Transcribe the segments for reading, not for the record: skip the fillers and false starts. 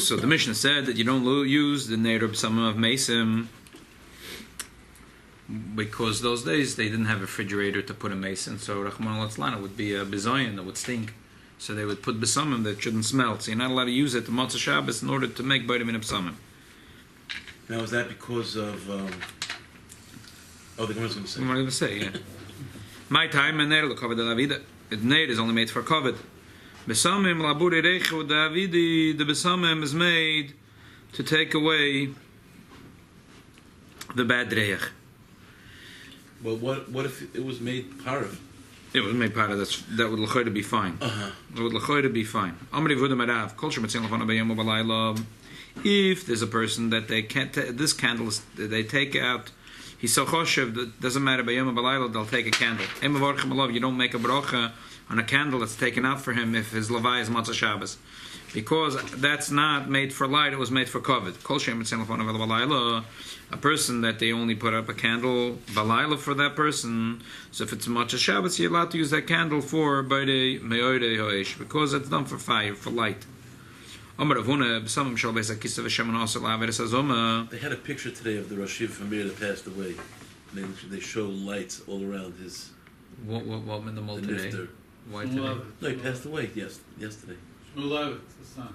So the Mishnah said that you don't use the Neir of some of Mason because those days they didn't have a refrigerator to put a mason, so Rahman al would be a bizoyan that would stink. So they would put besamim that shouldn't smell. So you're not allowed to use it to Motzei Shabbos in order to make Baidim in besamim. Now is that because of? The Gemara's going to say. I'm going to say, yeah. My time and Neir l'Kovid Davida. The Neir is only made for Kovid. Besamim laburi reichu Davidi. The besamim is made to take away the bad reich. Well, what if it was made parav? It was made part of that would l'choyda be fine. It would l'choyda be fine. If there's a person that they can't, this candle they take out, he's so choshev that doesn't matter by yom balayla, they'll take a candle. You don't make a bracha on a candle that's taken out for him if his levai is Motzei Shabbos, because that's not made for light; it was made for kovid. Kol shem balayla. A person that they only put up a candle balayla for that person. So if it's Motzei Shabbos, you're allowed to use that candle for b'dei me'odei ho'esh because it's done for fire, for light. They had a picture today of the Rosh Yeshiva from that passed away. They show lights all around his. What in the mold today? Nifter. Why today? No, he passed away yesterday. Shmuel, the son.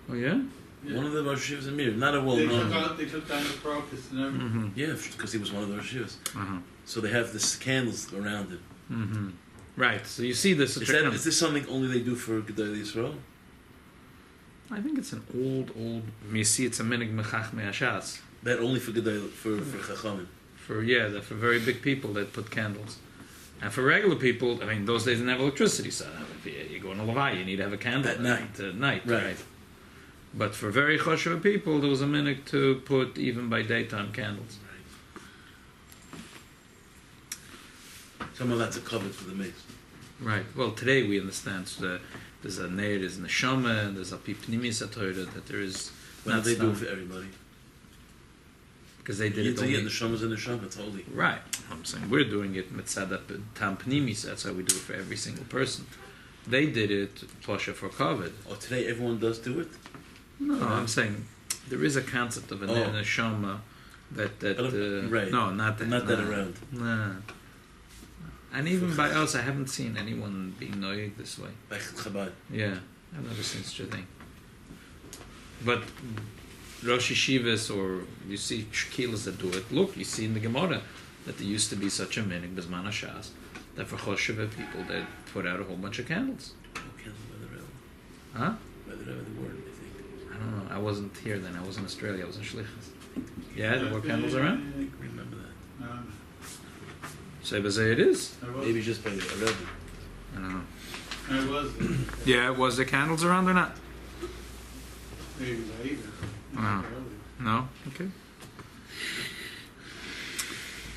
Oh yeah? Yeah. One of the Rosh Yeshivas in Mir, not a well-known. They took down the crocus and everything. Mm-hmm. Yeah, because he was one of the Rosh Yeshivas. Uh-huh. So they have this candles around him. Mm-hmm. Right. So you see this. Is this something only they do for Gedolei Yisrael? I think it's an old. You see, it's a minig mechach me'ashas. That only for Gedolei for Chachamim. For for very big people that put candles, and for regular people, I mean, those days didn't have electricity, so if you go in a levai, you need to have a candle at night. Right. But for very choshev people, there was a minig to put even by daytime candles. Some of that's a cover for the mace. Right. Well, today we understand there's a neir, there's neshama, and there's a pipnimis atoira that there is. Well, they do it for everybody. Because they did it only. The neshama's a neshama, it's holy. Right. I'm saying we're doing it mitzad tam pnimis. That's how we do it for every single person. They did it posha for COVID. Oh, today everyone does do it. No, I'm saying there is a concept of a neshama that right. No, not that. Not that around. Nah. And even by us, I haven't seen anyone being noyig this way. Like Chabad. Yeah, I've never seen such a thing. But Rosh Yeshivas, or you see shkilas that do it. Look, you see in the Gemara that there used to be such a minig b'zman hashas that for choshev people they put out a whole bunch of candles. Candles by the Rebbe. Huh? By the Rebbe, the word, I think. I don't know. I wasn't here then. I was in Australia. I was in Shlichus. Yeah, there were candles around. Remember that. Say it is. Maybe just by the Rebbe. I don't know. It was. Yeah, was there candles around or not? Maybe later. No? Okay.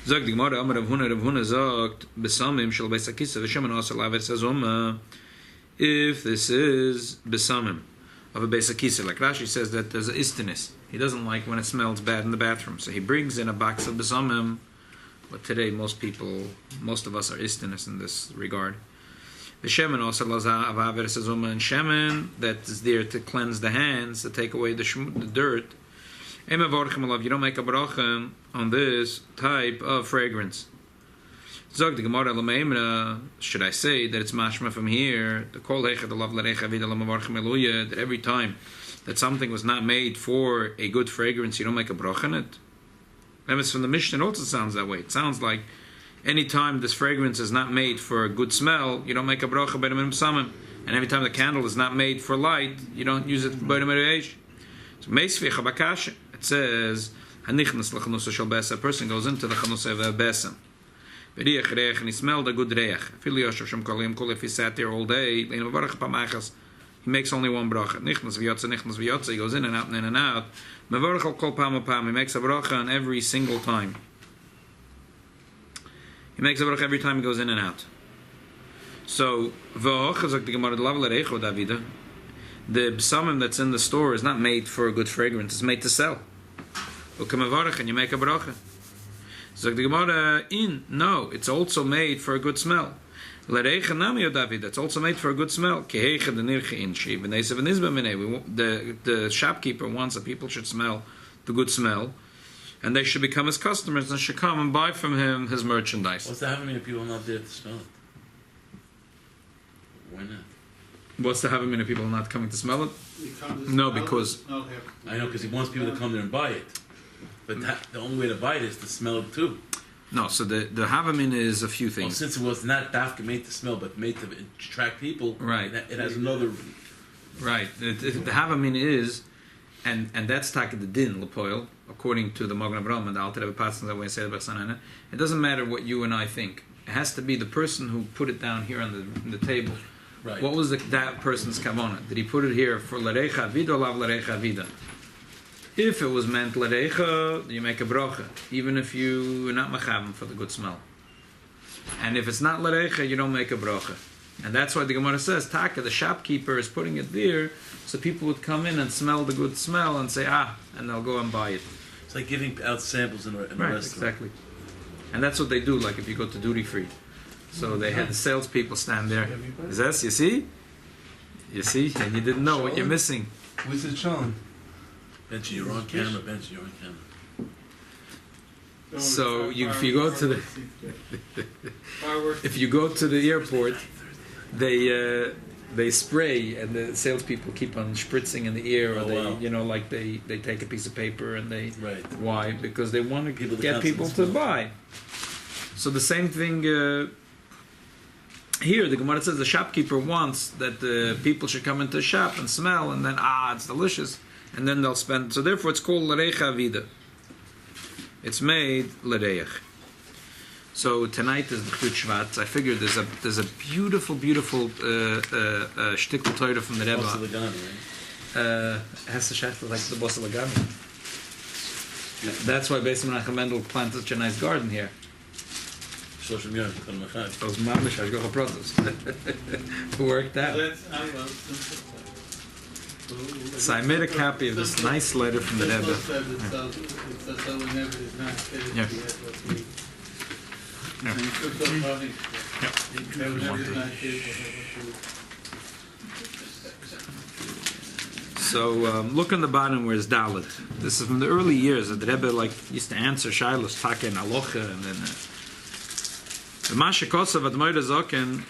Sagt die Gemara, Amar Rav Huna sagt, Besamim shel beis hakisa v'shemen asar lavet sazoma. If this is besamim of a beis hakisa, like Rashi says that there's an istinus. He doesn't like when it smells bad in the bathroom, so he brings in a box of besamim. But today, most of us are istinus in this regard. V'shemen asar lavet sazoma, and shemen that is there to cleanse the hands, to take away the dirt. You don't make a bracha on this type of fragrance. Zog the Gemara, should I say that it's mashma from here? The kol that every time that something was not made for a good fragrance, you don't make a bracha on it. And it's from the Mishnah. It also sounds that way. It sounds like any time this fragrance is not made for a good smell, you don't make a bracha by the minimum summon. And every time the candle is not made for light, you don't use it for by the minimum. So meisvich habakasha. It says, a person goes into the chanusa of a besan. And he smelled a good reach. If he sat there all day, he makes only one bracha. He goes in and out and in and out. He makes a bracha on every single time. He makes a bracha every time he goes in and out. So, the besamim that's in the store is not made for a good fragrance, it's made to sell. And you make a bracha. So the Gemara no, it's also made for a good smell. L'reicha nami yodavid. That's also made for a good smell. Keheicha denirche inshi. V'neisa v'nizba minei. The shopkeeper wants that people should smell the good smell, and they should become his customers and should come and buy from him his merchandise. What's that having if people are not there to smell it? Why not? What's the having many people not coming to smell it? You come to No, smell it, because- smell it. I know, because he wants people to come there and buy it. But the only way to buy it is to smell it too. No, so the havamin is a few Well, things. since it was not dafka made to smell, but made to attract people, Right. it has another. Right. The havamin is, and that's taka the din lepoil, according to the Magen Avraham and the Alter Rebbe Patzin that we say about Sanana. It doesn't matter what you and I think. It has to be the person who put it down here on the table. Right. What was that person's kavanah? Did he put it here for l'reicha avida or lav l'reicha avida? If it was meant l'reicha, you make a bracha, even if you're not machavim for the good smell. And if it's not l'reicha, you don't make a bracha. And that's why the Gemara says, taka, the shopkeeper is putting it there, so people would come in and smell the good smell and say, and they'll go and buy it. It's like giving out samples in a Right, restaurant. exactly. And that's what they do, like if you go to duty free. So they had the salespeople stand there. Is this, you see? You see? And you didn't know what you're missing. Where's it shown? Benji, you're on camera. Benji, you're on camera. Don't So worry, if you go to the fireworks. if you go to the airport, they spray and the salespeople keep on spritzing in the air, or Oh, they wow. like they take a piece of paper and they Right. why? Because they want to People to get come people and to smell. buy. So the same thing here. The Gemara says the shopkeeper wants that the people should come into the shop and smell, and then it's delicious, and then they'll spend. So therefore, it's called l'reicha avida. It's made l'reich. So tonight is the Chut Shvat. I figured there's a beautiful shtickle Torah from the Rebbe. Also the gun, right? Has to shaft like the boss of the garden. That's why Beis Menachem Mendel planted such a nice garden here. Shoshim Yom, Kol Mechad. Those mamish hashgacha pratos worked out. That's I love simple. So I made a copy of this nice letter from the Rebbe. Yeah. Yeah. So look on the bottom where it's Dalit. This is from the early years that the Rebbe used to answer Shiloh's Taka and Alocha, and then the Masha Kosav at Moira Zoken.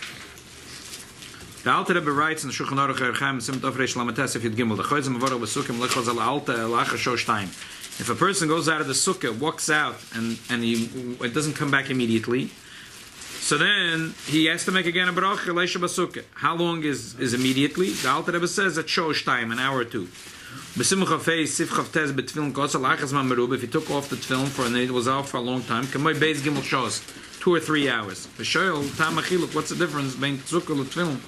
The Alter Rebbe writes in the Shulchan Aruch Erchaim Simt Ofreish Lamates if Yud Gimel the Choyzim Avarach Besukim Lechos Al Alta Elacha Shosh Time. If a person goes out of the sukkah, walks out, and it doesn't come back immediately, so then he has to make again a bracha leisha basukkah. How long is immediately? The Alter Rebbe says at shosh time, an hour or two. If he took off the tefillin and it was out for a long time, 2 or 3 hours. What's the difference between tzukah and tefillin?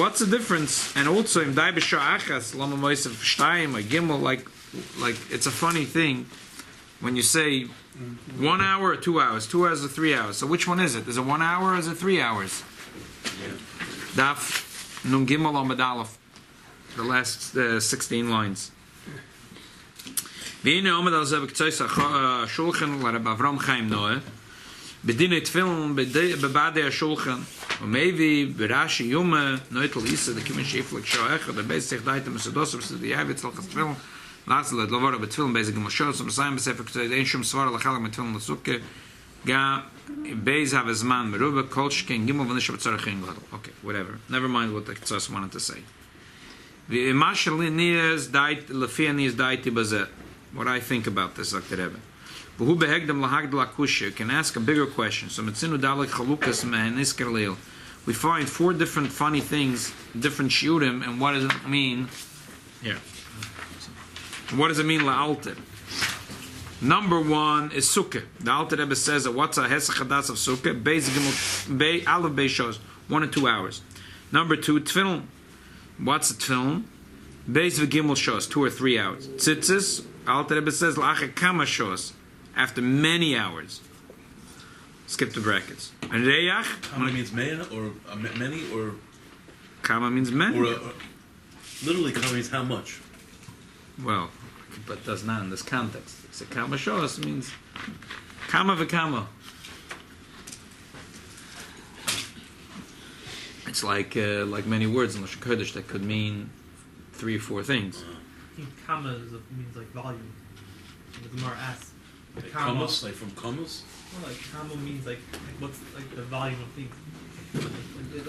What's the difference? And also in dai b'sha'achas lama moisav shtayim or gimel, like it's a funny thing when you say 1 hour or 2 hours, 2 hours or 3 hours. So which one is it? Is it 1 hour or is it 3 hours? Daf nun gimel amud aleph, the last 16 lines. V'ine amud al zeh b'ktzois shulchan l'Rabbi Avram Chaim Noah b'dinei tefillin b'badei hashulchan u'mevi b'rashi yuma noitel isa the kimin sheiflik sho'echa the beis sich daita mesudosav the yavitz l'chas tefillin last let lovara b'tefillin beis g'moshos u'masayim b'sefer k'tzois ein shum svara l'chalak b'tefillin l'sukkah ga beis have zman meruba kol shken gimel v'nish b'tzarachin gadol. Okay, whatever. Never mind what the K'tzos wanted to say. What I think about this, like the Rebbe. You can ask a bigger question. So we find 4 different funny things, different shiurim, and what does it mean? Here. What does it mean la'alter? Number 1 is sukkah. The Alter Rebbe says that what's a hesach hadas of sukkah? Aleph Beis shows 1 or 2 hours. Number 2, tefillin. What's a tefillin? Beis v'gimel shows 2 or 3 hours. Tzitzis, Alter Rebbe says la'acher kama shows, after many hours. Skip the brackets. And reyach. Kama means many or many or Kama means many. or literally kama means how much. Well, but does not in this context. So kama shows means kama v'kama. it's like many words in Lashon Kodesh that could mean 3 or 4 things. I think kama means like volume. The Gemara asks. Like commas, like from commas? Well, like kama means like what's like the volume of things. It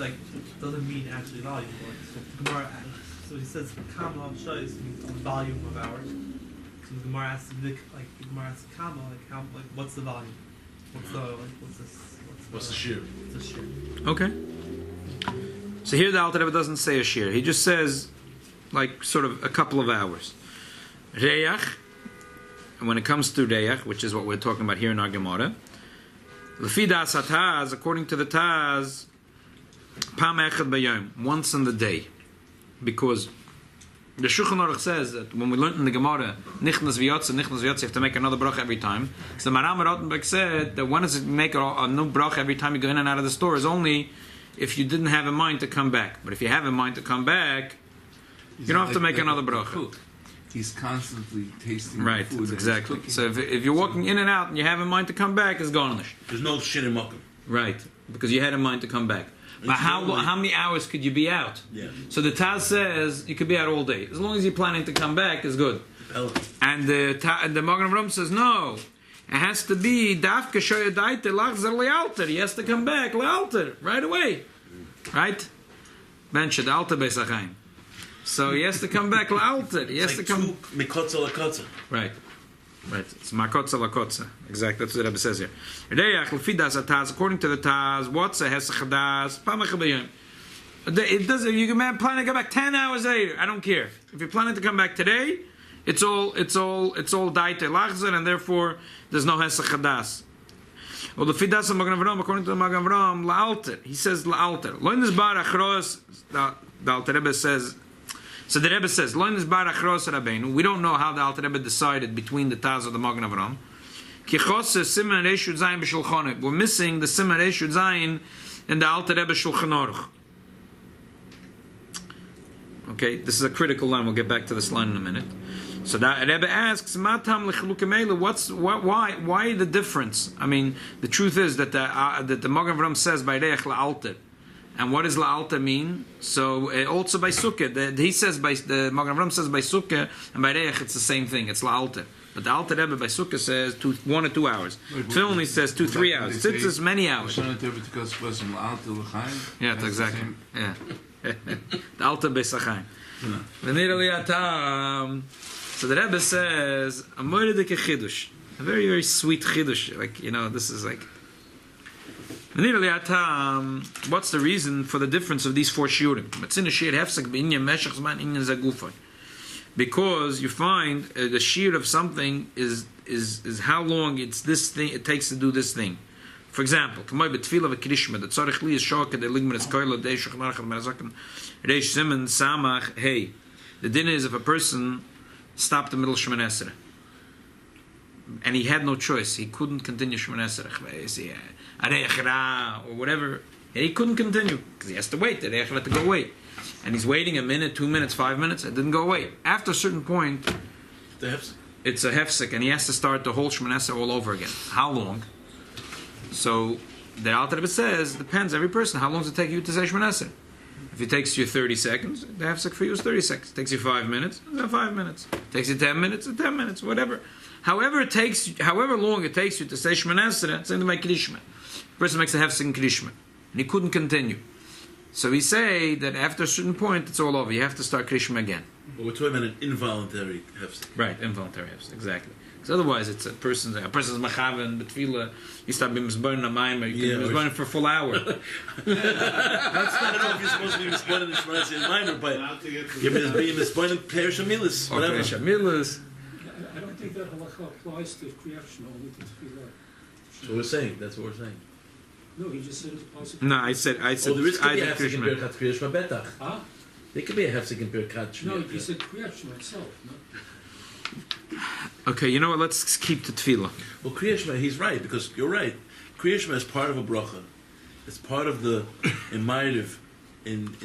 doesn't mean actually volume. So the Gemara asks, so he says kama shows means the volume of hours. So the Gemara asks kama what's the volume? What's the shear? What's the shear? Okay. So here the Alter Rebbe doesn't say a shear. He just says like sort of a couple of hours. Reyach, and when it comes to Reyach, which is what we're talking about here in our Gemara, Lefi das Taz, according to the Taz, Pam Echad B'Yom, once in the day, because the Shulchan Aruch says that when we learned in the Gemara, Nichnas v'yotze, you have to make another bracha every time. So the Maram Rottenberg said that when does it make a new bracha every time you go in and out of the store is only if you didn't have in mind to come back. But if you have in mind to come back, you don't have to make another bracha. He's constantly tasting right, the food. Exactly. So if you're walking in and out and you have in mind to come back, it's garnish. There's no shit in makom. Right, because you had in mind to come back. But how many hours could you be out? Yeah. So the Taz says you could be out all day. As long as you're planning to come back, is good. And the Magen Avraham says, no. It has to be dafka shoyadaita lachzer lealter. He has to come back lealter right away. Right? Ben shad alter beisachayim. So he has to come back lealter. He has to come. Mikotza lakotza. Right. Right. It's makotza lakotza. Exactly. That's what the Rebbe says here. According to the Taz, what's a hesachadas? It doesn't. You can plan to come back 10 hours later. I don't care. If you're planning to come back today, it's all daite lachzer, and therefore there's no hesachadas. Well, the fidas of Magen Avraham, according to the Magen Avraham, la'alter. He says la'alter. Lo nis bar achros. The Alter Rebbe says. So the Rebbe says, "Lo nis bar achros Rabbeinu." We don't know how the Alter Rebbe decided between the Taz of the Magen Avraham. Ki chosser siman reishut zayin b'shulchan Aruch. We're missing the siman reishut zayin in the Alter Rebbe Shulchan Aruch. Okay, this is a critical line. We'll get back to this line in a minute. So the Rebbe asks, "Matam lechalukemela." Why the difference? I mean, the truth is that the Magen Avraham says by reich la'alter. And what does la'alta mean? So also by sukkah, he says the Magen Avraham says by sukkah and by reich it's the same thing. It's la'alta. But the Alter Rebbe by sukkah says 1 or 2 hours. Tefillin says 2-3 hours. Tzitzis many hours. Yeah, that's exactly. Yeah. The Alter Beisachayim. So the Rebbe says a moedeke chidush, a very very sweet chidush. Like this is like. What's the reason for the difference of these 4 shiurim? Because you find the shiur of something is how long it takes to do this thing. For example, the din is if a person stopped the middle of Shemoneh Esrei and he had no choice, he couldn't continue Shemoneh Esrei or whatever, and he couldn't continue because he has to wait. The Reich let to go away, and he's waiting a minute, 2 minutes, 5 minutes. It didn't go away. After a certain point, it's a hefsek, and he has to start the whole Shemoneh Esrei all over again. How long? So the Alter Rebbe says depends every person. How long does it take you to say Shemoneh Esrei? If it takes you 30 seconds, the hefsek for you is 30 seconds. It takes you 5 minutes, 5 minutes. It takes you 10 minutes, 10 minutes, whatever. However long it takes you to say Shemoneh Esrei, same to make Krishma. The person makes a hefsek in Krishma, and he couldn't continue. So we say that after a certain point, it's all over. You have to start Krishma again. But we're talking about an involuntary hefsek. Right, involuntary hefsek, exactly. Because otherwise, it's a person's machaven, betfila. You start being misburning a mime, or you can be misburning for a full hour. I don't know if you're supposed to be misburning the Shemoneh Esrei in minor, but you're being misburning Perush Hamilas, whatever. Perush Hamilas. I don't think that halacha applies to Kriyat only to Tefillah. So we're saying, that's what we're saying. No, he just said it applies to No, I said. Oh, there is could be a hefsek in Birkat Kriya Shema Betach. Huh? There could be a hefsek in Birkat Shema. No, he said Kriyat Shema itself. No? Okay, you know what? Let's keep the tefillah. Well, Kriya Shema, he's right, because you're right. Kriya Shema is part of a bracha. It's part of the, in Ma'ariv, in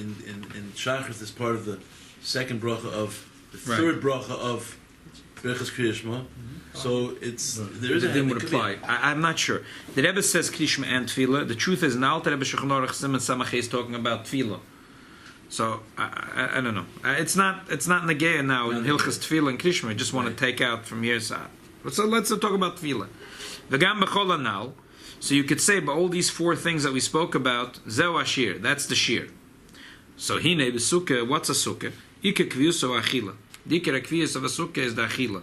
Shachris, it's part of the second bracha of, the third bracha of Berachas Kriya Shema. So it's there is The a thing would apply. I'm not sure. The Rebbe says Krishma and Tefillah. The truth is, in Alter Rebbe Shulchan Aruch Simon Samach is talking about Tefillah. So I don't know. It's not Negea now in Hilchas Tefillah and Krishma. I just want to take out from here side. So let's talk about Tefillah. V'gam b'chol hanal. So you could say, by all these four things that we spoke about, Zeu Ashir. That's the Shir. So Hine b'sukkah. What's a sukkah? Ike kviyus o achila. The Iker kviyus of a sukkah is the achila.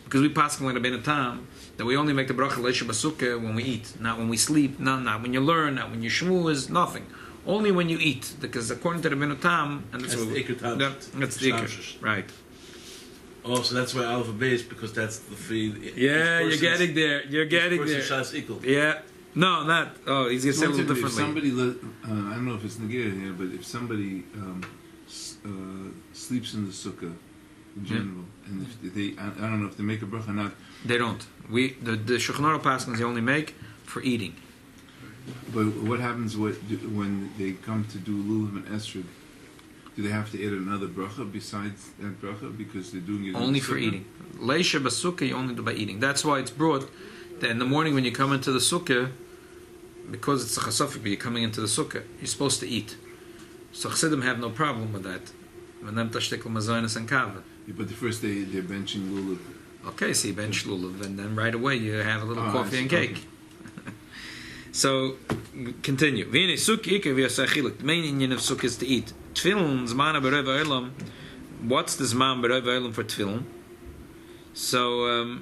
Because we pass like Rabbeinu Tam that we only make the bracha leisha b'sukkah when we eat, not when we sleep, not when you learn, not when you shmu is nothing. Only when you eat, because according to Rabbeinu Tam, and that's the Iker Tam. That's the Iker, right? Oh, so that's why Alpha Base, because that's the feed. Yeah, you're getting there. You're getting there. Yeah. No, not. Oh, he's gonna say a little differently. If somebody, I don't know if it's Negea here, but if somebody sleeps in the sukkah in general, and if they, I don't know if they make a bracha or not. They don't. The Shulchan Aruch Paschals they only make for eating. But what happens when they come to do lulav and esrog? Do they have to add another bracha besides that bracha because they're doing it only for eating? Leisha b'sukkah you only do by eating. That's why it's brought that in the morning when you come into the sukkah, because it's a chasafik, but you're coming into the sukkah, you're supposed to eat. So Chassidim have no problem with that. V'nem tashtikl mazonos and kava. But the first day they're benching lulav. Okay, so you bench lulav, and then right away you have a little coffee and cake. So, continue. V'ine sukkah ikar v'yasachiluk. The main inyan of sukkah is to eat. Tefillin, zman b'rov ha'olam. What's the zman b'rov ha'olam for tefillin? So,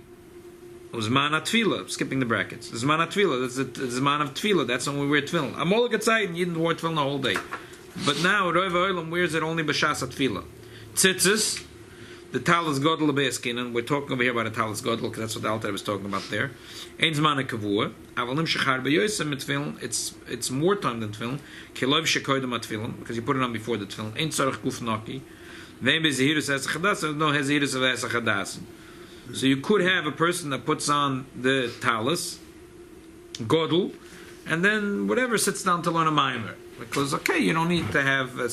zman ha'tefillah, skipping the brackets. Zman ha'tefillah, that's the zman of tefillah. That's when we wear tefillin. Amol gatzayit, you didn't wear tefillin the whole day. But now, rov ha'olam wears it only b'shas ha'tefillah. Tzitzis, the talis godel lebeiskin, and we're talking over here about a talis godel because that's what the Alter was talking about there. Ein zman kavua, avalim shechar b'yosem tefillin. It's more time than tefillin. Kilov shekoydem tefillin because you put it on before the tefillin. Ein tzarich guf naki. Vein bezehirus esachadas. No hezehirus of esachadas. So you could have a person that puts on the talis godel, and then whatever sits down to learn a maimer. Because you don't need to have you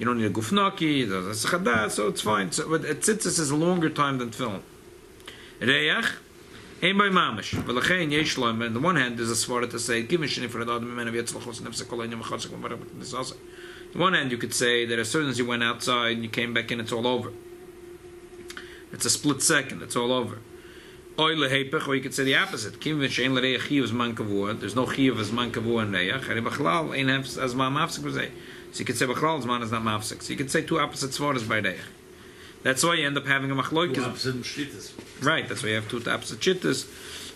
don't need a gufnaki, so it's fine. So, but tzitzis is a longer time than tefillin. Reyach, ein by mamish. V'lachein yesh lo. On the one hand, there's a svara to say, given sheni for adam mimena v'yetzlachos nefse kol einim v'chosek v'marabak nisasa. On the one hand, you could say that as soon as you went outside and you came back in, it's all over. It's a split second. It's all over. Or you could say the opposite. There's no chiyuv as man kavua and reach. So you could say b'chlal zman is not mafsik. So you could say two opposite svaras by reach. That's why you end up having a machlokes. Two opposite shittas. Right. That's why you have two opposite shittas.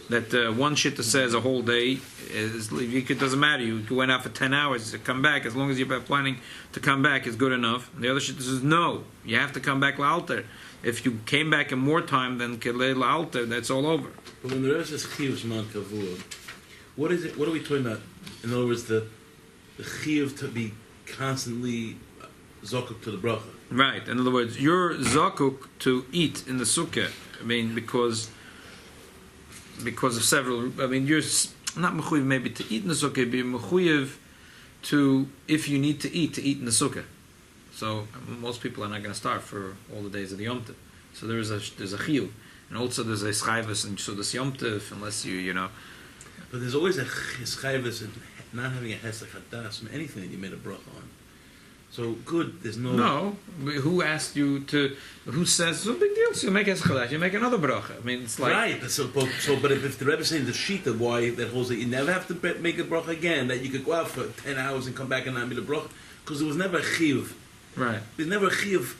That one shitta says a whole day is. It doesn't matter. You went out for 10 hours to come back. As long as you're planning to come back, is good enough. And the other shitta says no. You have to come back la'alter. If you came back in more time than Kelei La'alter, that's all over. But when the Rebbe says Chiyuv Zman Kavua, what is it? What are we talking about? In other words, the Chiyuv to be constantly Zokuk to the bracha. Right. In other words, you're Zokuk to eat in the sukkah. I mean, because of several. I mean, you're not mechuyev maybe to eat in the sukkah, but mechuyev to, if you need to eat in the sukkah. So most people are not going to starve for all the days of the Yom Tov. So there's a chiyuv, and also there's a schayvus and so this Yom Tov, unless you know. But there's always a schayvus in not having a hesach hadas from anything that you made a bracha on. So good, there's no. No, who asked you to? Who says no big deal? So you make hesach hadas, you make another bracha. I mean, it's like right. But if the Rebbe is saying the shita why that holds that you never have to make a bracha again, that you could go out for 10 hours and come back and not make a bracha, because there was never a chiyuv. Right. There's never a chiyuv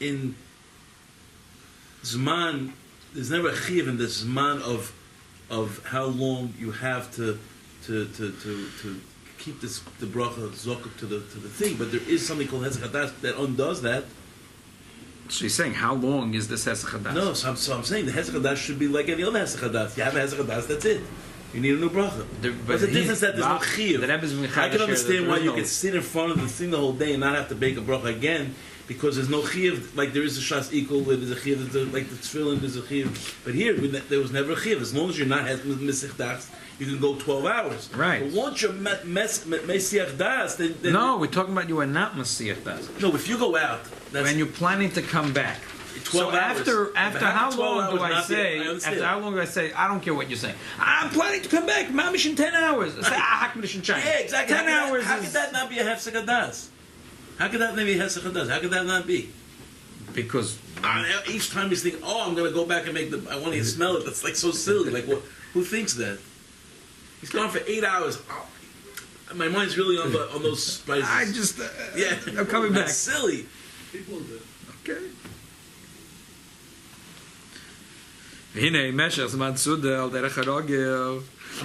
in zman. There's never a chiyuv in the zman of how long you have to keep this the bracha zokuk to the thing. But there is something called hesach hadas that undoes that. So you're saying how long is this hesach hadas? No, so I'm saying the hesach hadas should be like any other hesach hadas. You have a hesach hadas, that's it. You need a new bracha. But the difference that there's no chiyuv. I can understand why you can sit in front of the thing the whole day and not have to make a bracha again, because there's no chiyuv. Like there is a shas equal, there's a chiyuv, like the tefillin, there's a chiyuv. But here, there was never a chiyuv. As long as you're not misich das, you can go 12 hours. Right. But once you're mesiach das, then no, we're talking about you are not mesiach das. No, if you go out, when you're planning to come back 12 hours. After how long do I say? After how long do I say? I don't care what you're saying. I'm planning to come back, mamish, in 10 hours. I say, yeah, exactly. 10 hours. How could that not be a hefsek hadas? How could that not be a hefsek hadas? How could that not be? Because each time he's thinking, "Oh, I'm going to go back and make I want to smell it." That's like so silly. Like, what? Who thinks that? He's gone for 8 hours. Oh, my mind's really on those spices. I'm coming back. That's silly. People do. Okay. I'm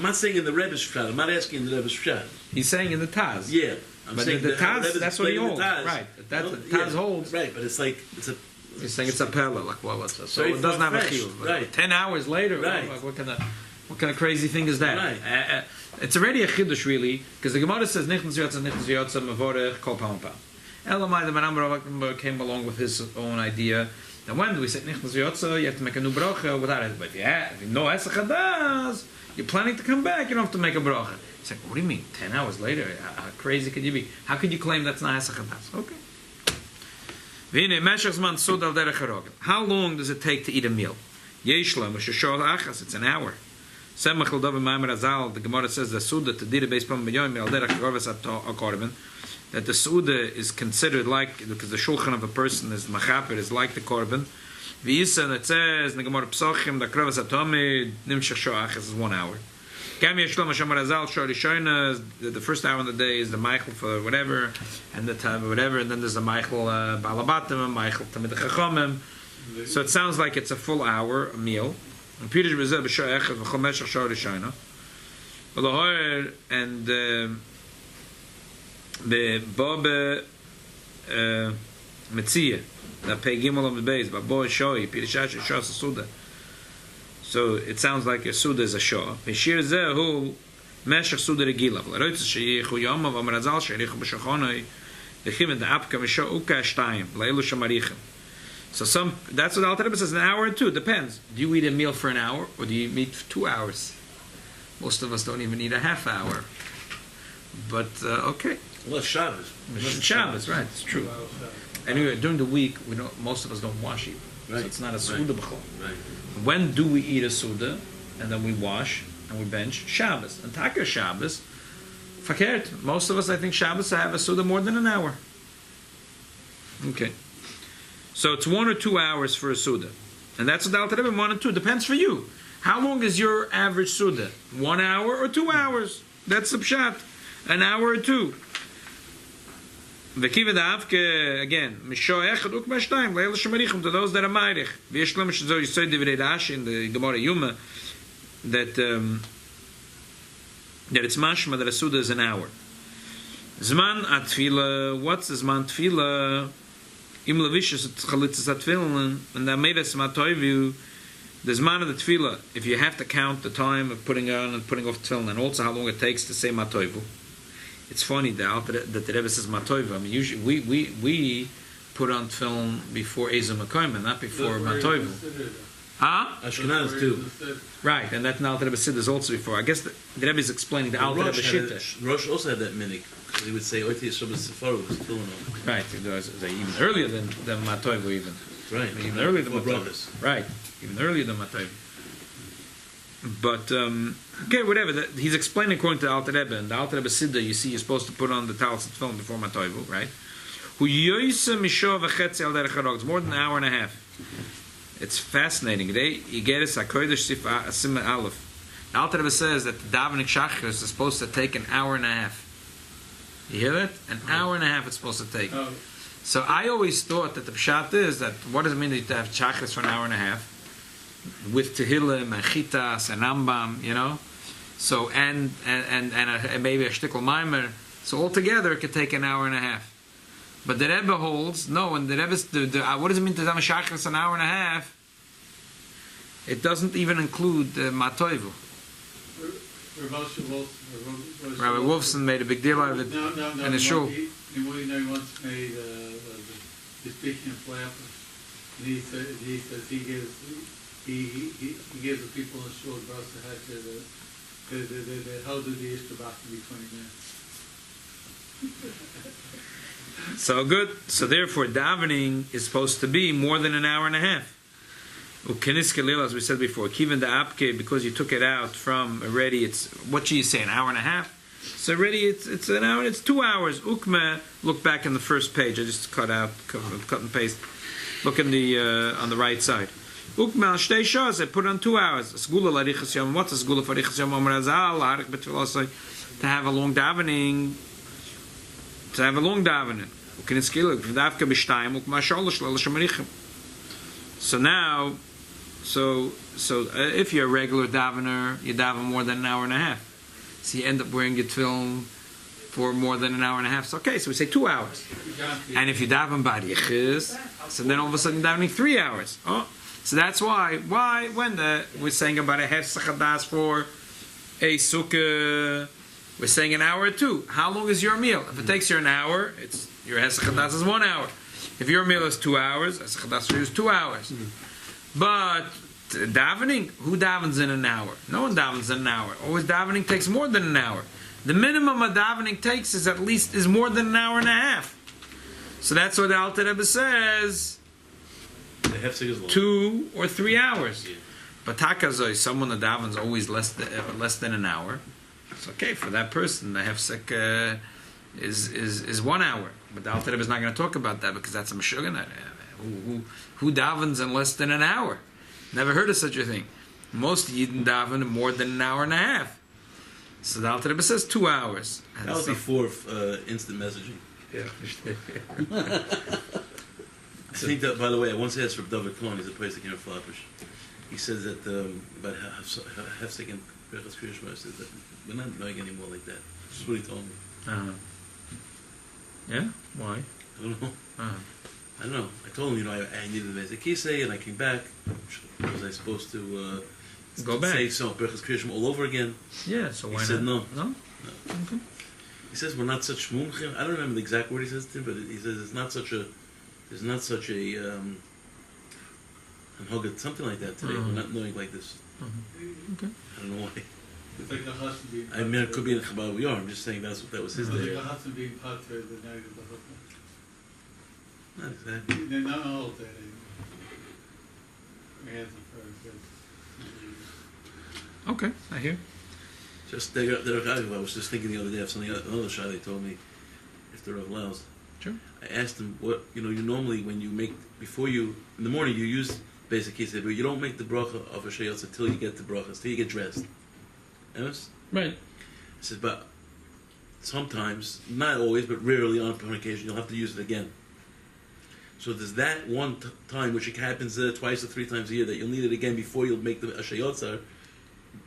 not saying in the Rebbe's Pshat. I'm not asking in the Rebbe's Pshat. He's saying in the Taz. Yeah. But saying the Taz, that's what he holds. Right. That's the Taz holds. Right, but it's like... He's saying it's a pella, like so it doesn't have a chiyuv. Right. 10 hours later, right. Like, what kind of crazy thing is that? Right. It's already a chiddush, really, because the Gemara says, Nichnas Yotza, Mavorech, Kol Pam Pam. Elamai, the Manam came along with his own idea. And when do we say Nichnas Yotza, you have to make a new bracha without it. But if you know Esach Hadas, you're planning to come back, you don't have to make a bracha. He's like, what do you mean? 10 hours later? How crazy could you be? How could you claim that's not Esach Hadas? Okay. How long does it take to eat a meal? It's an hour. The Gemara says the Suda that the Suda is considered like, because the shulchan of a person is machaper, is like the korban. It says in the Gemara Psochim, the Kravas Atomid, Nimshach Shoach is 1 hour. The first hour of the day is the Michael for whatever, and the time whatever, and then there's the Michael Balabatim, Michael Tamid Chachomim. So it sounds like it's a full hour a meal. And the Bob Metzia, the Pei Gimel of the base, but boy Shoi, Pirishash Shas Suda. So it sounds like a Suda is a Shah. Mishir Zehu Meshach Suda Regila. V'laroitz sheyichu Yom of Amrazal sheyichu b'shachonoi v'chim in the Apka Mishah Uka Shtayim Leilu Shamarichem. So that's what Alter Rebbe says, an hour or two, depends. Do you eat a meal for an hour, or do you eat for 2 hours? Most of us don't even eat a half hour. But, okay. Well, Shabbos. Shabbos, right, it's true. Anyway, during the week, most of us don't wash even. Right. So it's not a Suda b'chol. Right. When do we eat a Suda, and then we wash, and we bench? Shabbos. And Taka Shabbos, fakert. Most of us, I think, Shabbos have a Suda more than an hour. Okay. So it's 1 or 2 hours for a Suda. And that's what the Alter Rebbe 1 or 2. Depends for you. How long is your average Suda? 1 hour or 2 hours? That's the pshat. An hour or 2. Again, Misho Echad Ukma Shtayim, Leil Shemarichim, to those that are Meirich. V'yesh Lem Shizor Yisod Divrei Rashi in the Gemara Yuma, that it's mashma that a Suda is an hour. Zman Atfila, what's the Zman Tfila? Im Levishus Chalitzas Atfilin, and that made us Matoivu, the Zman of the Tfila, if you have to count the time of putting on and putting off Tfilin, and also how long it takes to say Matoivu. It's funny that the Rebbe says Matoivu. I mean, usually we put on Tfilin before Ezra Makoyim, not before Matoivu. Ashkenaz too. Right, and that Alter Rebbe Sid is also before. I guess the Rebbe is explaining the Alter Rebbe Shitta. Rosh also had that minik. He would say Oiti Shabbos Sephora was Tfilin on. Right, it was even earlier than Matoivu even. Right, even earlier than Matoivu. Right, even earlier than Matoivu. But okay, whatever. He's explaining according to the Alter Rebbe, and the Alter Rebbe Siddur, you see, you're supposed to put on the talis and film before Matoivu, right? It's more than an hour and a half. It's fascinating. You get it. The Alter Rebbe says that the davening shachris is supposed to take an hour and a half. You hear that? An hour and a half it's supposed to take. Oh. So I always thought that the pshat is that what does it mean that you have shachris for an hour and a half? With Tehillim and Chitas and Rambam, you know, so and maybe a shtickle mimer, so altogether it could take an hour and a half. But the Rebbe holds no, and the Rebbe, what does it mean to have a shachris an hour and a half? It doesn't even include Matoivu. Rabbi Wolfson made a big deal out of it in his show. He once made the speaking of Flappers. He says he gives the people in the shul brasa how do the Ishtabach to be 20 minutes. So good. So therefore, davening is supposed to be more than an hour and a half. As we said before, kiven the apke, because you took it out from already, it's, what should you say, an hour and a half? So already it's an hour, it's 2 hours. Ukme, look back in the first page. I just cut and paste. Look in the on the right side. Ukme al shtei shas, I put on 2 hours. Sgula larichas yom, what's a sgula for richas yom? Omer azal, harich betfilasai, to have a long davening. To have a long davening. Ukeniskil, b'shtayim, ukma sholosh l'shamarichim. So now, so if you're a regular davener, you daven more than an hour and a half. So you end up wearing your tefillin for more than an hour and a half. So okay, so we say 2 hours. And if you daven barichis, so then all of a sudden you're davening 3 hours. Oh, so that's why when we're saying about a hefsach hadas for a sukkah, we're saying an hour or two. How long is your meal? If it takes you an hour, it's your hefsach hadas is 1 hour. If your meal is 2 hours, hefsach hadas for you is 2 hours. But davening, who davens in an hour? No one davens in an hour. Always davening takes more than an hour. The minimum a davening takes is more than an hour and a half. So that's what the Alter Rebbe says. 2 or 3 hours. Yeah. But takazoi, someone that davens always less than an hour. It's okay for that person. The hefsek is 1 hour. But the Alter Rebbe is not going to talk about that because that's a meshuggah. Who davens in less than an hour? Never heard of such a thing. Most Yidden daven in more than an hour and a half. So the Alter Rebbe says 2 hours. That was before instant messaging. Yeah. I think that, by the way, I once asked Rabbi David Cohen, he's a place in Flatbush. He says that about Hefsek and Berachas Kriyash Shema, says that we're not knowing anymore like that. That's what he told me. Yeah? Why? I don't know. I don't know. I told him, I needed the basic kisei, and I came back. Was I supposed to go back? Say so, Berachas Kriyash Shema all over again? Yeah, so why not? He said no. No? Okay. He says we're not such mumchim. I don't remember the exact word he says to him, but he says there's not such a something like that today. We're not knowing like this. Okay. I don't know why. It's like the husband being I mean, it could be in Chabad we are. I'm just saying that was his It's day. like the husband being part the night of the husband. Not exactly. They're not all that. We have them for Okay, I hear. Just I was just thinking the other day of something. Another shot they told me, if the Rav allows. Sure. I asked him what you normally when you make before you in the morning you use basic kisei, but you don't make the bracha of a sheyotz until you get the brachas, till you get dressed. Yes? Right. I said, but sometimes, not always, but rarely on occasion, you'll have to use it again. So there's that one time, which it happens twice or 3 times a year, that you'll need it again before you'll make the sheyotzer.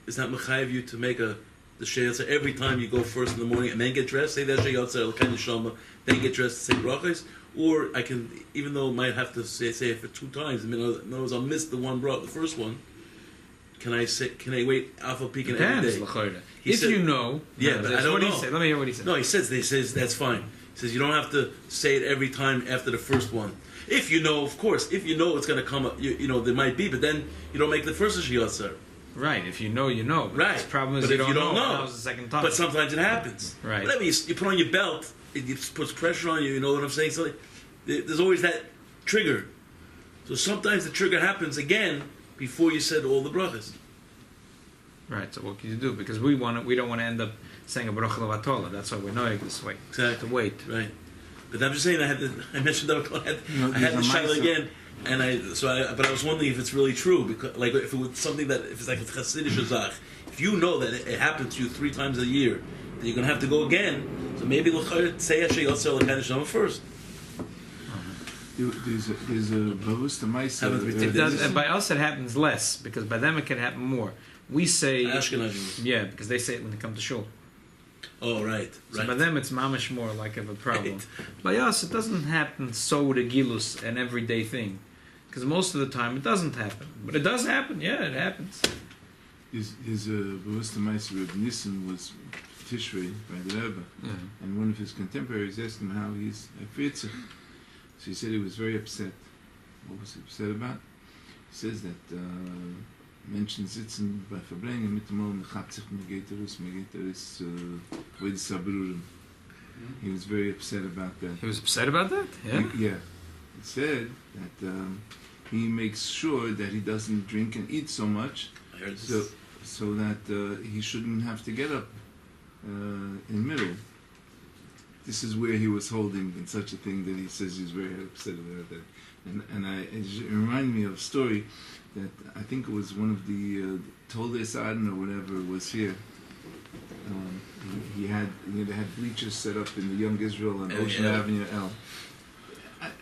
Is that mechayev you to make the sheyotzer every time you go first in the morning and then get dressed, say that sheyotzer, l'kain neshama, then get dressed to say brachas? Or I can, even though I might have to say it for 2 times, in other words, I'll miss the first one. Can I wait alpha peak every day? If you know, yeah, but I don't know. Let me hear what he said. No, he says that's fine. He says you don't have to say it every time after the first one. If you know, of course, if you know it's going to come up, there might be, but then you don't make the first sheyotzer. Right, if you know, you know. But right. The problem is but you don't know. That was the second time. But sometimes it happens. Right. Whatever you put on your belt, it puts pressure on you. You know what I'm saying? So there's always that trigger. So sometimes the trigger happens again before you said all the brachas. Right. So what can you do? Because we don't want to end up saying a bracha levatola. That's why we're knowing this way. Exactly. To wait. Right. But I'm just saying, I mentioned that I had the shayla again, and but I was wondering if it's really true, because like if it was something that if it's like a chassidish zach, if you know that it happens to you 3 times a year, then you're going to have to go again. So maybe say sheyotzer l'kain neshama first. There's a bavus d'maisa. By us it happens less, because by them it can happen more. We say Ashkenazi. Yeah, because they say it when they come to shul. Oh, right. So by them it's mamish more like of a problem. Right. By us it doesn't happen so regilus, an everyday thing, because most of the time it doesn't happen, but it does happen. Yeah, it happens. His bavus d'maisa Reb Nissen was Tishrei by the Rebbe, and one of his contemporaries asked him how he's a fritzah. So he said he was very upset. What was he upset about? He says that Menschen sitzen bei Verbringen mit dem Mal, man hat sich mit Geterus, wo die Sabruren. He was very upset about that. He was upset about that? Yeah? He said that he makes sure that he doesn't drink and eat so much, so that he shouldn't have to get up in middle. This is where he was holding in such a thing that he says he's very upset about that. And it reminded me of a story that I think it was one of the Tolde Sa'adin or whatever was here. They had bleachers set up in the Young Israel on Ocean Avenue L.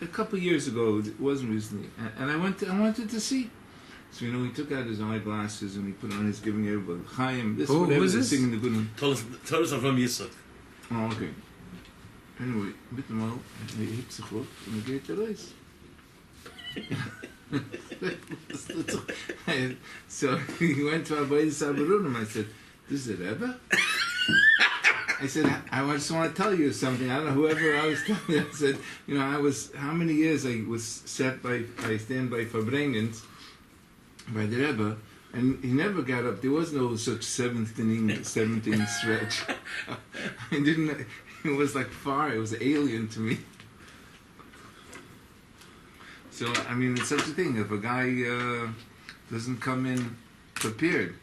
A couple of years ago, it wasn't recently, and I wanted to see. So he took out his eyeglasses and he put on his giving everybody Chaim. This who is this? Singing the good one. Told us I'm from Yisuk. Oh, okay. Anyway, mit mal, hebt sich auf und geht raus. So he went to Rabbi Sabarunim. I said, "This is it, Rebbe?" I said, I just want to tell you something. I don't know, whoever I was telling you, I said, how many years I was set by standby Verbrengens by the Rebbe, and he never got up. There was no such 17 inning stretch. It was like far, it was alien to me. So, it's such a thing. If a guy doesn't come in prepared,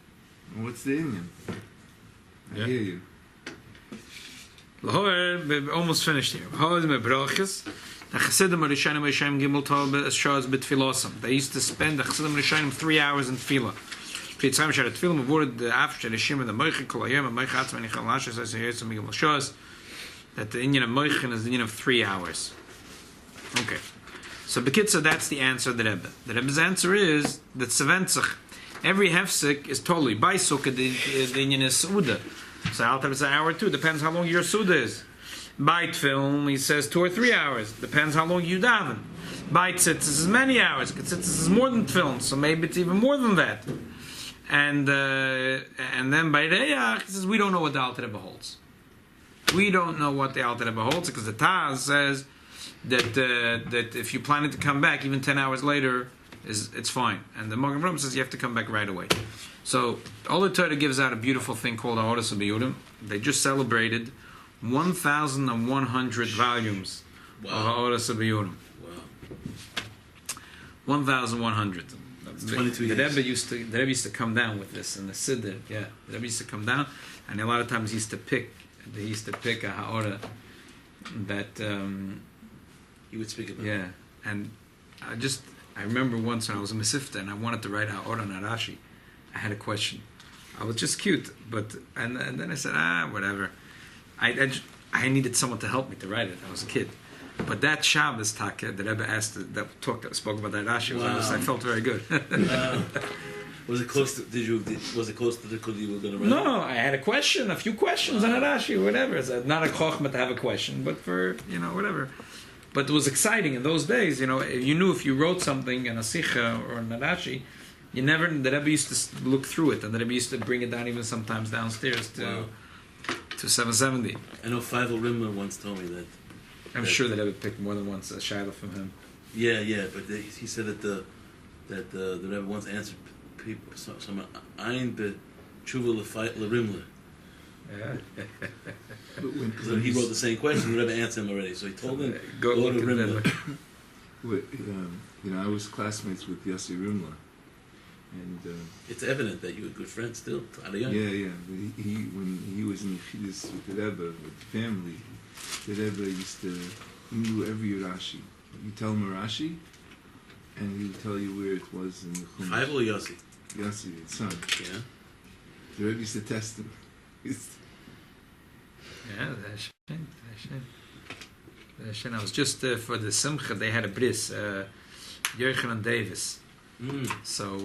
what's the Indian? I hear you. We're almost finished here. The Chassidim Rishonim Rishonim Gimel Tov Shas B'Tfilosam. They used to spend the Chassidim Rishonim 3 hours in Tefillah. Für die Zeit Shara Tefillah, wir wurden der After der Shimon der Moiche Kol Hayom, Moiche Atzma Nichal Lashes, as he some Gimel Shas, that the Indian of Moiche is the Indian of 3 hours. Okay. So Bekitza, that's the answer of the Rebbe. The Rebbe's answer is that Seventzach, every hefsek is totally by sukkah, the Indian is Suda. So Altar is an hour or two, depends how long your Suda is. By film, he says 2 or 3 hours, depends how long you daven. By tzitzis is many hours, tzitzis is more than film, so maybe it's even more than that. And then by Reyach, he says we don't know what the Altar Rebbe holds. We don't know what the Altar Rebbe holds, because the Taz says that if you're planning to come back, even 10 hours later, it's fine. And the Magen Avraham says you have to come back right away. So all the Torah gives out a beautiful thing called Ha'oras HaBiyurim. They just celebrated 1,100 volumes of Ha'oras HaBiyurim. Wow. 1,100. 22 years. The Rebbe used to come down with this in the Siddur. Yeah, the Rebbe used to come down, and a lot of times he used to pick a Ha'orah that he would speak about. Yeah, and I remember once when I was a Mesifta and I wanted to write Ha'orah on Rashi. I had a question. I was just cute, and then I said, whatever. I needed someone to help me to write it. I was a kid. But that Shabbos Taka, the Rebbe spoke about that Rashi. Wow. I felt very good. Was it close to? Was it close to the kud you were going to write? No, I had a few questions on Rashi, whatever. It's not a chochmah to have a question, but for whatever. But it was exciting in those days. You knew if you wrote something in a Sikha or in a Rashi, the Rebbe used to look through it, and the Rebbe used to bring it down even sometimes downstairs to 770. I know Feivel Rimmer once told me that. I'm sure that Rebbe picked more than once a shayla from him. Yeah, but he said that the Rebbe once answered people some Ein be tshuva l'Rimler. Yeah. Because he wrote the same question, the Rebbe answered him already, so he told him go to Rimler. I was classmates with Yossi Rimler. And it's evident that you were good friends still. Yeah. But when he was in Yechidus with the Rebbe, with the family, the Rebbe he knew every Rashi. You tell him a Rashi, and he would tell you where it was in the Chumash. Chayv or Yossi? Yossi, his son. Yeah. The Rebbe used to test him. That's shame. I was just for the Simcha, they had a bris, Yochanan Davis. So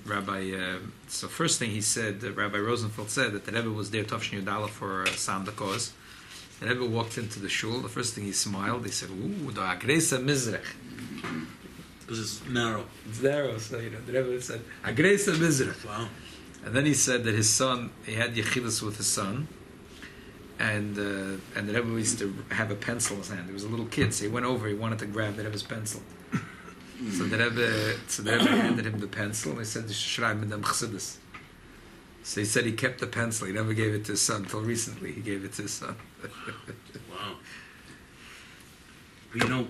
Rabbi, so first thing he said, Rabbi Rosenfeld said that the Rebbe was there Tovshin Yudala for Sam Dakos. The Rebbe walked into the shul. The first thing he smiled. He said, "Ooh, the Agresa Mizrach." Because it's narrow. It's narrow. So the Rebbe said, "Agresa Mizrach." Wow. And then he said that his son, he had yechidus with his son, and the Rebbe used to have a pencil in his hand. He was a little kid, so he went over. He wanted to grab the Rebbe's pencil. So the Rebbe handed him the pencil, and he said, "You should write with them chassidus." So he said he kept the pencil. He never gave it to his son until recently. He gave it to his son. Wow. You know,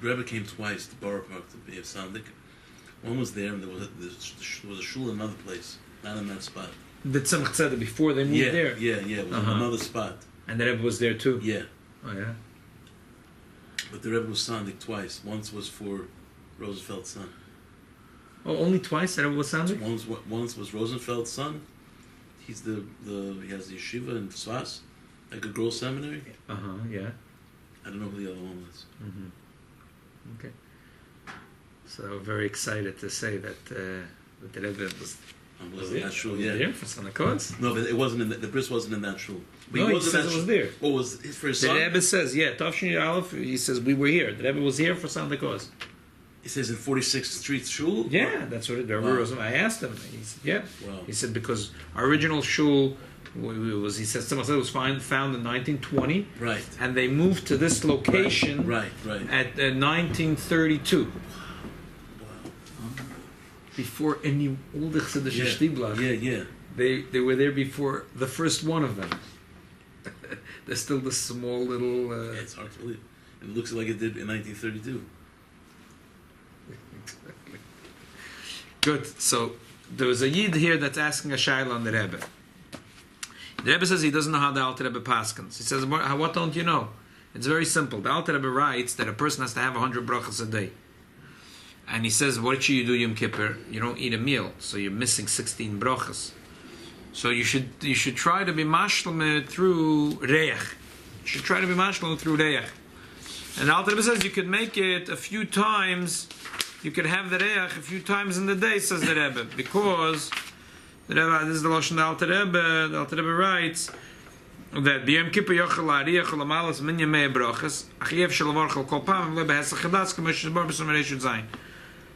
Rabbi came twice to Borough Park to be a Sandik. One was there, and there was a shul in another place, not in that spot. Did Tzemach Tzedek before they moved there? Yeah, it was in another spot. And the Rebbe was there too? Yeah. Oh, yeah? But the Rebbe was Sandik twice. Once was for Rosenfeld's son. Oh, only twice the Rebbe was Sandik? Once was Rosenfeld's son. He has the yeshiva in Swas, like a girls' seminary. Yeah. I don't know who the other one was. Mm-hmm. Okay. So very excited to say that the Rebbe was there. That shul, there for Sanakos? No, but it wasn't in the bris wasn't in that shul. No, he says it was there. What was it for his son? The Rebbe says, Tavshin Aleph, he says we were here. The Rebbe was here for Sanakos. He says in 46th Street shul? Yeah, that's what the Rebbe was. I asked him. He said, yeah. Wow. He said because our original shul was, he said, someone said it was found in 1920. Right. And they moved to this location right. at 1932. Wow. Before any all the Chassidish Shtibla. Yeah. They were there before the first one of them. There's still this small little... it's hard to believe. It looks like it did in 1932. Exactly. Good. So there was a Yid here that's asking a shayla on the Rebbe. The Rebbe says he doesn't know how the Alter Rebbe paskins. He says, what don't you know? It's very simple. The Alter Rebbe writes that a person has to have 100 brachas a day. And he says, what should you do Yom Kippur? You don't eat a meal, so you're missing 16 brachas. So you should try to be mashlam through reich. You should try to be mashlam through reich. And the Alter Rebbe says you could make it a few times. You could have the reich a few times in the day, says the Rebbe, because the Rebbe, this is the Lashon the Alter Rebbe. The Alter Rebbe writes that B'Yom Kippur yochel ha'ariach l'malas min yamei brachas achiev shelavarchel kol pam v'le behesach chadas k'mesh shesbar b'sum reishut zayin.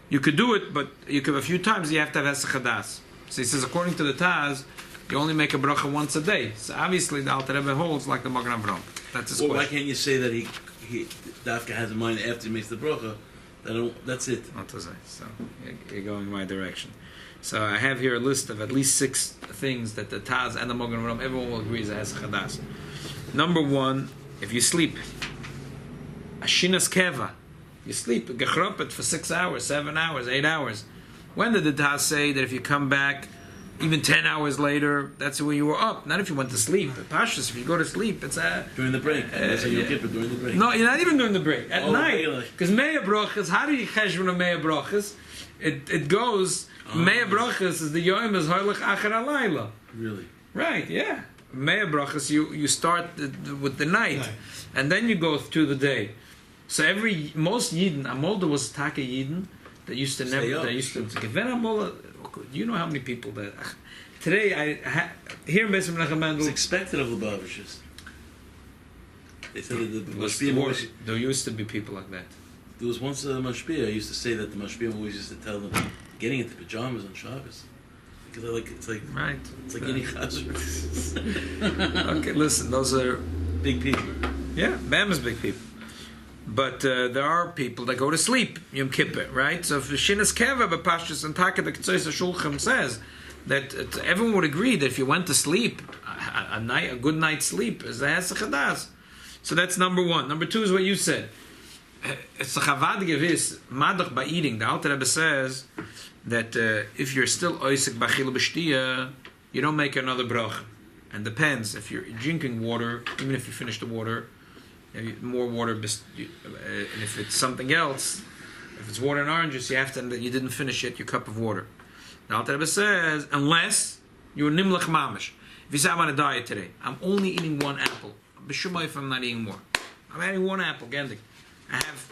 You could do it, but you could a few times. You have to have hesach chadas. So he says, according to the Taz, you only make a bracha once a day. So obviously the Alter Rebbe holds like the Magen Avraham. That's his question. Why can't you say that he Dafka has in mind after he makes the bracha? That's it. Not to say. So you're going in my direction. So I have here a list of at least 6 things that the Taz and the Magen Avraham, everyone will agree is a hesach chadas. Number 1, if you sleep, ashinas keva, you sleep gechropet for 6 hours, 7 hours, 8 hours. When did the Taz say that if you come back even 10 hours later, that's when you were up? Not if you went to sleep. Pashas, if you go to sleep, it's during the break. During the break. No, you're not even during the break. At night. Because really? Meya Brochas, how do you cheshvan of Meya Brochas? It goes, Meya Brochas is the Yom is Hoylech Acher Alayla. Really? Right, yeah. Meya Brochas, you start with the night, and then you go through the day. So most Yidden, Amolda was Taka Yidden, that used to Geven Amolda. Do you know how many people that today here in Beis Menachem Mendel? It's expected of Lubavitchers. They said that the Mashpia there used to be people like that. There was once a Mashpia. I used to say that the Mashpia always used to tell them getting into pajamas on Shabbos because it's like eating chazer. Okay, listen, those are big people. Yeah, Bam is big people. But there are people that go to sleep Yom Kippur, right? So if Shinas Keva B'Pashtus and Taka the Ketzois Shulchan says that everyone would agree that if you went to sleep, a good night's sleep is the Hesach Hadas. So that's number 1. Number 2 is what you said. It's a Chavad Gevis Madach by eating. The Alter Rebbe says that if you're still Oisik B'Chil B'Shtiya, you don't make another brach. And depends if you're drinking water, even if you finish the water. More water, and if it's something else, if it's water and oranges, you didn't finish yet your cup of water. The Alter Rebbe says, unless you're nimlach mamish. If you say, I'm on a diet today, I'm only eating 1 apple. B'shumay if I'm not eating more. I'm having 1 apple, Gendik.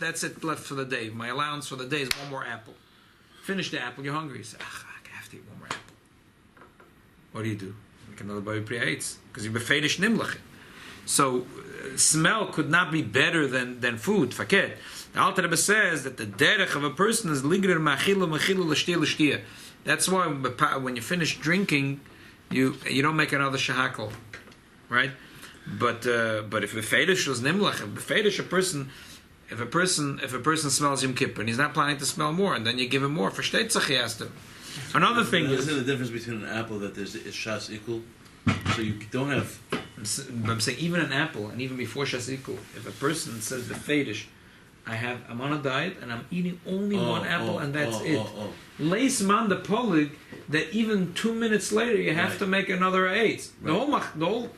That's it left for the day. My allowance for the day is 1 more apple. Finish the apple, you're hungry. You say, I have to eat 1 more apple. What do? You make another baby pre-eats. Because you're befedish nimlach. So smell could not be better than food. Faket. The Alter Rebbe says that the derech of a person is ligrer machilu machilu l'shtia l'shtia. That's why when you finish drinking, you don't make another shahakal, right? But if a fetish was nimlach, if a person smells Yom Kippur and he's not planning to smell more, and then you give him more for shteitzach he has to. Another thing is... Isn't the difference between an apple that there's shas equal? So you don't have... I'm saying even an apple, and even before shas equal, if a person says the fetish, I'm on a diet and I'm eating only one apple and that's it. Leis man the polig that even 2 minutes later you have to make another 8. Right. The whole.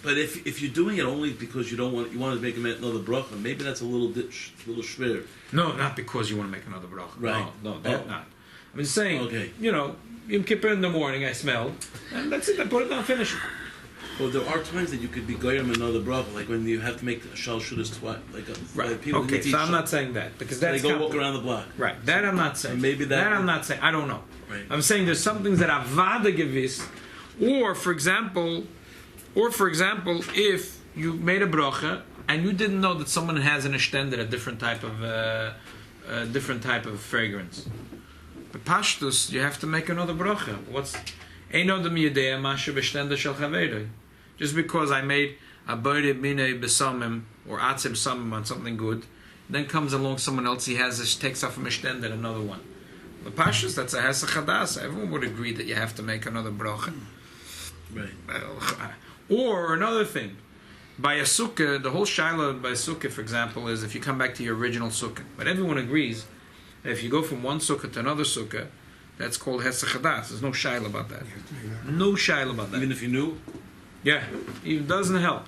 But if you're doing it only because you want to make another bracha, maybe that's a little schwer. No, not because you want to make another bracha. Right. No, that not. I'm saying, Yom Kippur in the morning I smelled, and that's it. I put it down, finish it. Well, there are times that you could be goyim another bracha, like when you have to make shal shudas twice. Right. Okay, so I'm not saying that because that's they go walk around the block. Right. That I'm not saying. So maybe that I'm not saying. I don't know. Right. I'm saying there's some things that are vada gewiss, or for example, if you made a bracha and you didn't know that someone has an extended a different type of fragrance. But pashtus, you have to make another bracha. Just because I made a boire mine besamim or atzim samim on something good, then comes along someone else, takes off a mishtender another one. The pashtus, that's a hesach hadas. Everyone would agree that you have to make another bracha. Right. Or another thing, by a sukkah, the whole shaila by a sukkah, for example, is if you come back to your original sukkah. But everyone agrees that if you go from one sukkah to another sukkah, that's called hesach hadas. There's no shaila about that. No shaila about that. Even if you knew? Yeah, it doesn't help.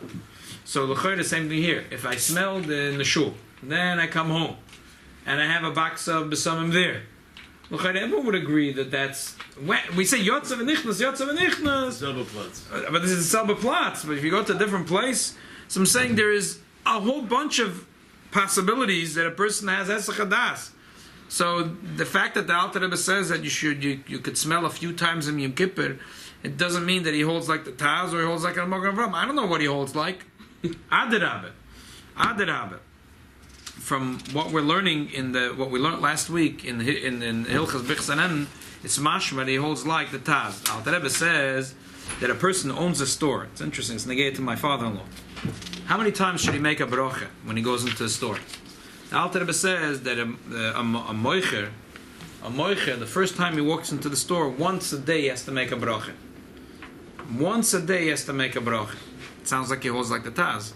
So the same thing here. If I smelled in the shul, then I come home, and I have a box of besamim there. Everyone would agree that that's when we say yotzav v'nichnas. But this is selber platz. But if you go to a different place, so I'm saying there is a whole bunch of possibilities that a person has hesach hadas. So the fact that the Alter Rebbe says that you could smell a few times in Yom Kippur, it doesn't mean that he holds like the Taz or he holds like a Magen Avraham. I don't know what he holds like. Adirabe. From what we're learning what we learned last week in Hilchas Bichsanen, it's mashma that he holds like the Taz. Alter Rebbe says that a person owns a store. It's interesting. It's negated to my father-in-law. How many times should he make a bracha when he goes into the store? The Alter Rebbe says that a moicher, the first time he walks into the store, once a day he has to make a bracha. Once a day he has to make a bracha. It sounds like he holds like the Taz.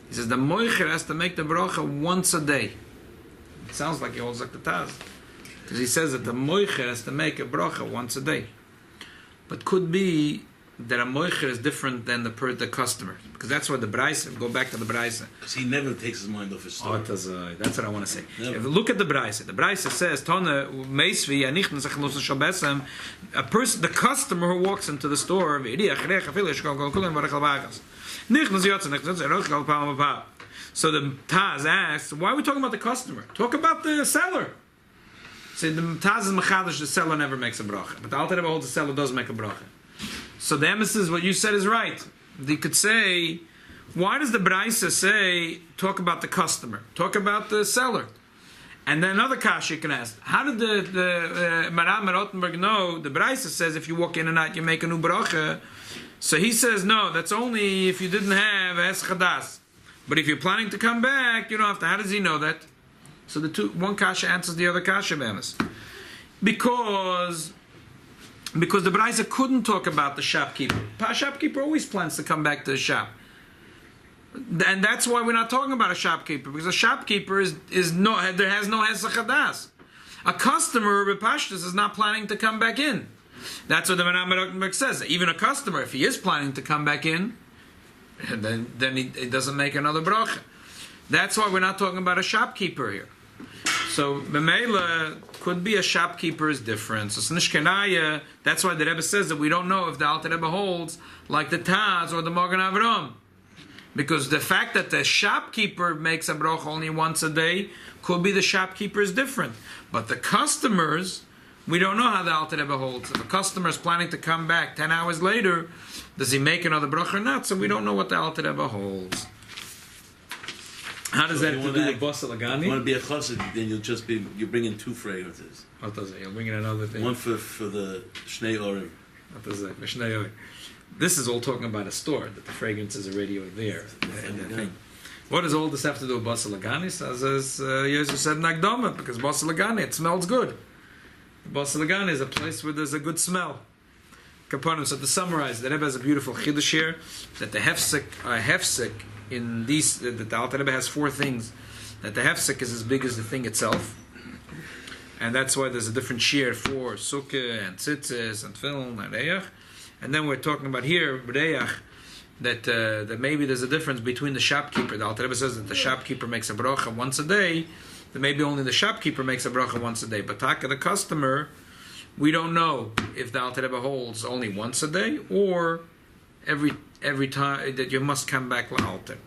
He says the moicher has to make the bracha once a day. It sounds like he holds like the Taz. Because he says that the moicher has to make a bracha once a day. But could be that a moicher is different than the customer. Because that's why the Braisa, go back to the Braisa. Because he never takes his mind off his store. That's what I want to say. If you look at the Braisa says, a person, the customer who walks into the store, so the Taz asks, why are we talking about the customer? Talk about the seller. Say the Taz is machadish, the seller never makes a bracha. But the Alter Rebbe holds the seller does make a bracha. So the emphasis, what you said is right. They could say, why does the Braisa say, talk about the customer? Talk about the seller. And then another kasha you can ask, how did the Maram Rottenberg know? The Braisa says if you walk in and out, you make a new bracha. So he says, no, that's only if you didn't have hesach hadas. But if you're planning to come back, you don't have to. How does he know that? So one kasha answers the other kasha, Bemis. Because the Braisa couldn't talk about the shopkeeper. A shopkeeper always plans to come back to the shop. And that's why we're not talking about a shopkeeper, because a shopkeeper there has no hesach hadas. A customer, Repashtus, is not planning to come back in. That's what the Maram Rottenberg says. Even a customer, if he is planning to come back in, then he doesn't make another bracha. That's why we're not talking about a shopkeeper here. So B'meila could be a shopkeeper is different. So Snishkenaya, that's why the Rebbe says that we don't know if the Alter Rebbe holds like the Taz or the Magen Avraham. Because the fact that the shopkeeper makes a bracha only once a day could be the shopkeeper is different. But the customers, we don't know how the Alter Rebbe holds. If a customer is planning to come back 10 hours later, does he make another bracha or not? So we don't know what the Alter Rebbe holds. How does that have to do with Basel Agani? If you want to be a chassid, then you'll bring in 2 fragrances. What does it? You'll bring in another thing. One for the Shnei Orim. What does it? Shnei Orim. This is all talking about a store, that the fragrances already are there. What does all this have to do with Basel Agani? As Jesus said in Akdama, because Basel Agani, it smells good. Basalagan is a place where there's a good smell. Kapanim. So to summarize, the Rebbe has a beautiful chiddush here that the hefsek in these, that the Alter Rebbe has 4 things. That the hefsek is as big as the thing itself, and that's why there's a different shear for sukkah and tzitzis and film and reyach. And then we're talking about here reyach, that maybe there's a difference between the shopkeeper. The Alter Rebbe says that the shopkeeper makes a bracha once a day. That maybe only the shopkeeper makes a bracha once a day, but taka the customer, we don't know if the Alter Rebbe holds only once a day or every time that you must come back to Alter.